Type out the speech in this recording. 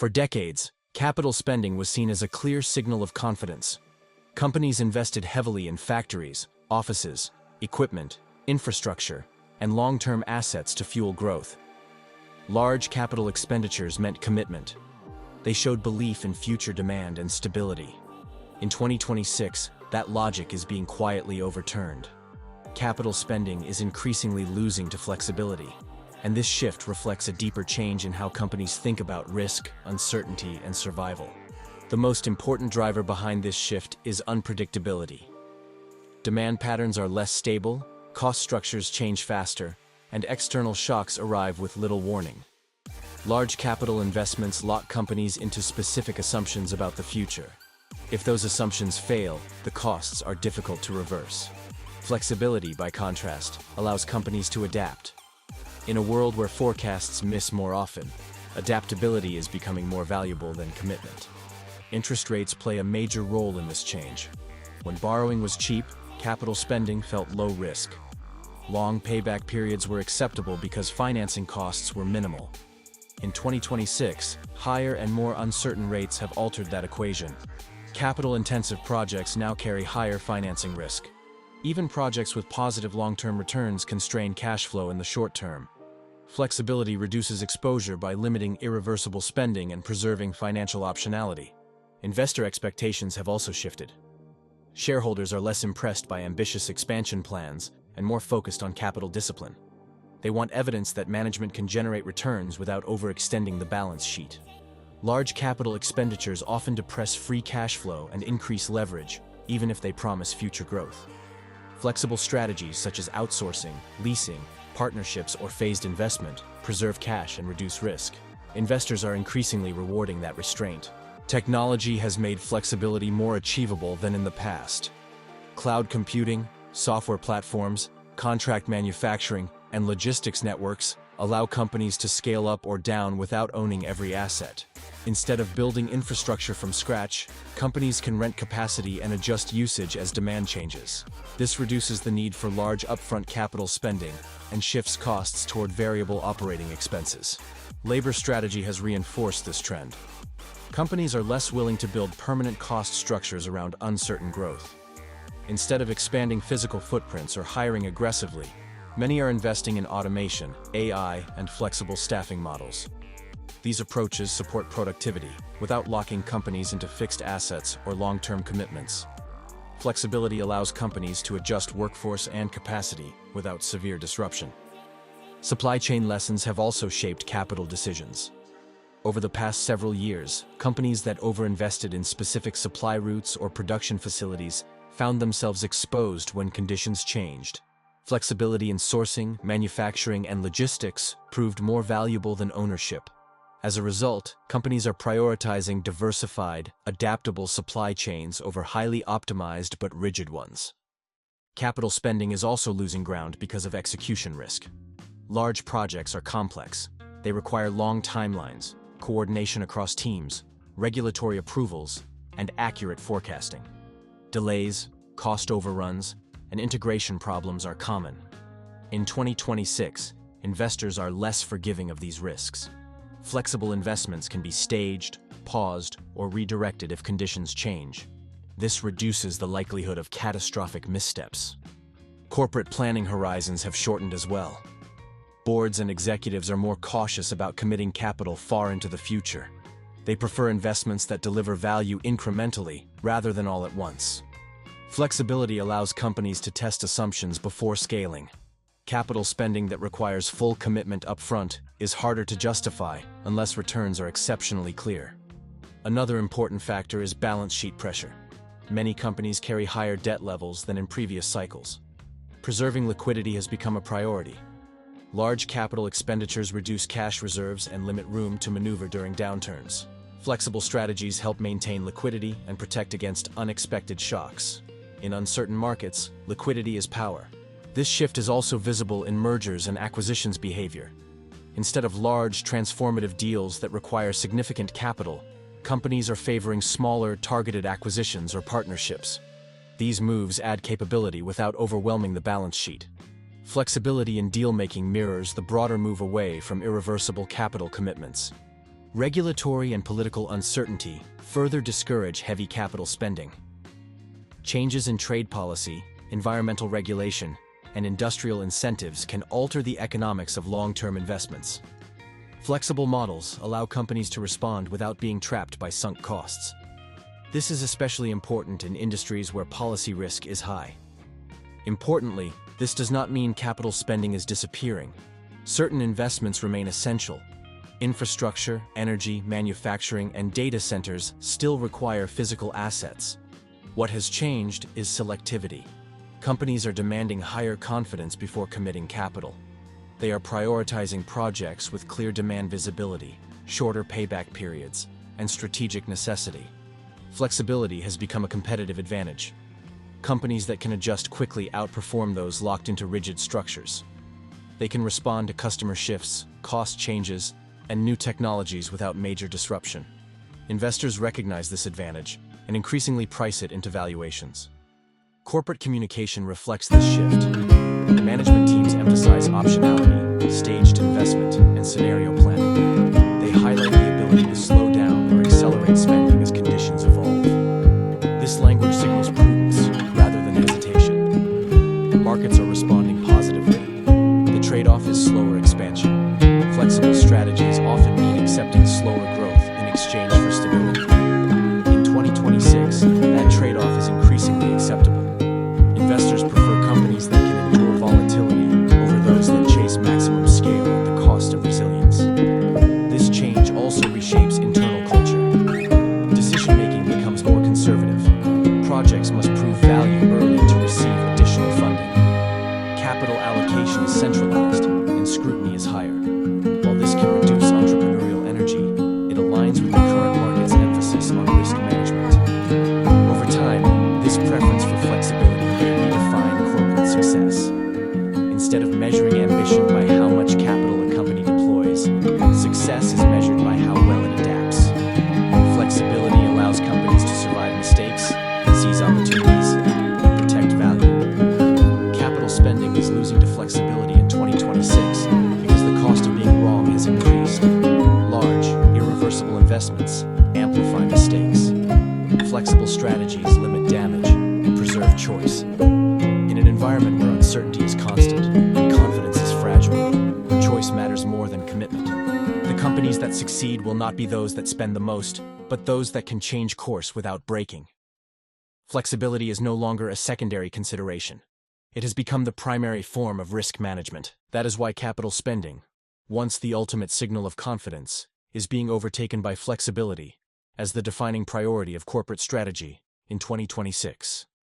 For decades, capital spending was seen as a clear signal of confidence. Companies invested heavily in factories, offices, equipment, infrastructure, and long-term assets to fuel growth. Large capital expenditures meant commitment. They showed belief in future demand and stability. In 2026, that logic is being quietly overturned. Capital spending is increasingly losing to flexibility, and this shift reflects a deeper change in how companies think about risk, uncertainty, and survival. The most important driver behind this shift is unpredictability. Demand patterns are less stable, cost structures change faster, and external shocks arrive with little warning. Large capital investments lock companies into specific assumptions about the future. If those assumptions fail, the costs are difficult to reverse. Flexibility, by contrast, allows companies to adapt. In a world where forecasts miss more often, adaptability is becoming more valuable than commitment. Interest rates play a major role in this change. When borrowing was cheap, capital spending felt low risk. Long payback periods were acceptable because financing costs were minimal. In 2026, higher and more uncertain rates have altered that equation. Capital-intensive projects now carry higher financing risk. Even projects with positive long-term returns constrain cash flow in the short term. Flexibility reduces exposure by limiting irreversible spending and preserving financial optionality. Investor expectations have also shifted. Shareholders are less impressed by ambitious expansion plans and more focused on capital discipline. They want evidence that management can generate returns without overextending the balance sheet. Large capital expenditures often depress free cash flow and increase leverage, even if they promise future growth. Flexible strategies such as outsourcing, leasing, partnerships, or phased investment preserve cash and reduce risk. Investors are increasingly rewarding that restraint. Technology has made flexibility more achievable than in the past. Cloud computing, software platforms, contract manufacturing, and logistics networks allow companies to scale up or down without owning every asset. Instead of building infrastructure from scratch, companies can rent capacity and adjust usage as demand changes. This reduces the need for large upfront capital spending and shifts costs toward variable operating expenses. Labor strategy has reinforced this trend. Companies are less willing to build permanent cost structures around uncertain growth. Instead of expanding physical footprints or hiring aggressively, many are investing in automation, AI, and flexible staffing models. These approaches support productivity without locking companies into fixed assets or long-term commitments. Flexibility allows companies to adjust workforce and capacity without severe disruption. Supply chain lessons have also shaped capital decisions. Over the past several years, companies that overinvested in specific supply routes or production facilities found themselves exposed when conditions changed. Flexibility in sourcing, manufacturing, and logistics proved more valuable than ownership. As a result, companies are prioritizing diversified, adaptable supply chains over highly optimized but rigid ones. Capital spending is also losing ground because of execution risk. Large projects are complex. They require long timelines, coordination across teams, regulatory approvals, and accurate forecasting. Delays, cost overruns, and integration problems are common. In 2026, investors are less forgiving of these risks. Flexible investments can be staged, paused, or redirected if conditions change. This reduces the likelihood of catastrophic missteps. Corporate planning horizons have shortened as well. Boards and executives are more cautious about committing capital far into the future. They prefer investments that deliver value incrementally rather than all at once. Flexibility allows companies to test assumptions before scaling. Capital spending that requires full commitment upfront is harder to justify unless returns are exceptionally clear. Another important factor is balance sheet pressure. Many companies carry higher debt levels than in previous cycles. Preserving liquidity has become a priority. Large capital expenditures reduce cash reserves and limit room to maneuver during downturns. Flexible strategies help maintain liquidity and protect against unexpected shocks. In uncertain markets, liquidity is power. This shift is also visible in mergers and acquisitions behavior. Instead of large, transformative deals that require significant capital, companies are favoring smaller, targeted acquisitions or partnerships. These moves add capability without overwhelming the balance sheet. Flexibility in deal-making mirrors the broader move away from irreversible capital commitments. Regulatory and political uncertainty further discourage heavy capital spending. Changes in trade policy, environmental regulation, and industrial incentives can alter the economics of long-term investments. Flexible models allow companies to respond without being trapped by sunk costs. This is especially important in industries where policy risk is high. Importantly, this does not mean capital spending is disappearing. Certain investments remain essential. Infrastructure, energy, manufacturing, and data centers still require physical assets. What has changed is selectivity. Companies are demanding higher confidence before committing capital. They are prioritizing projects with clear demand visibility, shorter payback periods, and strategic necessity. Flexibility has become a competitive advantage. Companies that can adjust quickly outperform those locked into rigid structures. They can respond to customer shifts, cost changes, and new technologies without major disruption. Investors recognize this advantage and increasingly price it into valuations. Corporate communication reflects this shift. Management teams emphasize optionality, staged investment, and scenario planning. They highlight the ability to slow down or accelerate spending as conditions evolve. This language signals prudence rather than hesitation. Markets are responding positively. The trade-off is slower expansion. Flexible strategies often mean accepting slower growth in exchange for stability. In 2026, that trade-off is increasingly acceptable. Investors prefer companies that can endure volatility over those that chase maximum scale at the cost of resilience. This change also reshapes internal culture. Decision-making becomes more conservative. Projects must prove value early to receive additional funding. Capital allocation is centralized, and scrutiny is higher. While this can reduce entrepreneurial energy, it aligns with the current market's emphasis on risk management. Over time, this preference for flexibility may redefine corporate success. Instead of measuring ambition by how much capital a company deploys, success is measured by how well it adapts. Flexibility allows companies to survive mistakes, seize opportunities, and protect value. Capital spending is losing to flexibility in 2026 because the cost of being wrong has increased. Large, irreversible investments amplify mistakes. Flexible strategies limit damage and preserve choice. In an environment where uncertainty is constant and confidence is fragile, choice matters more than commitment. The companies that succeed will not be those that spend the most, but those that can change course without breaking. Flexibility is no longer a secondary consideration. It has become the primary form of risk management. That is why capital spending, once the ultimate signal of confidence, is being overtaken by flexibility as the defining priority of corporate strategy in 2026.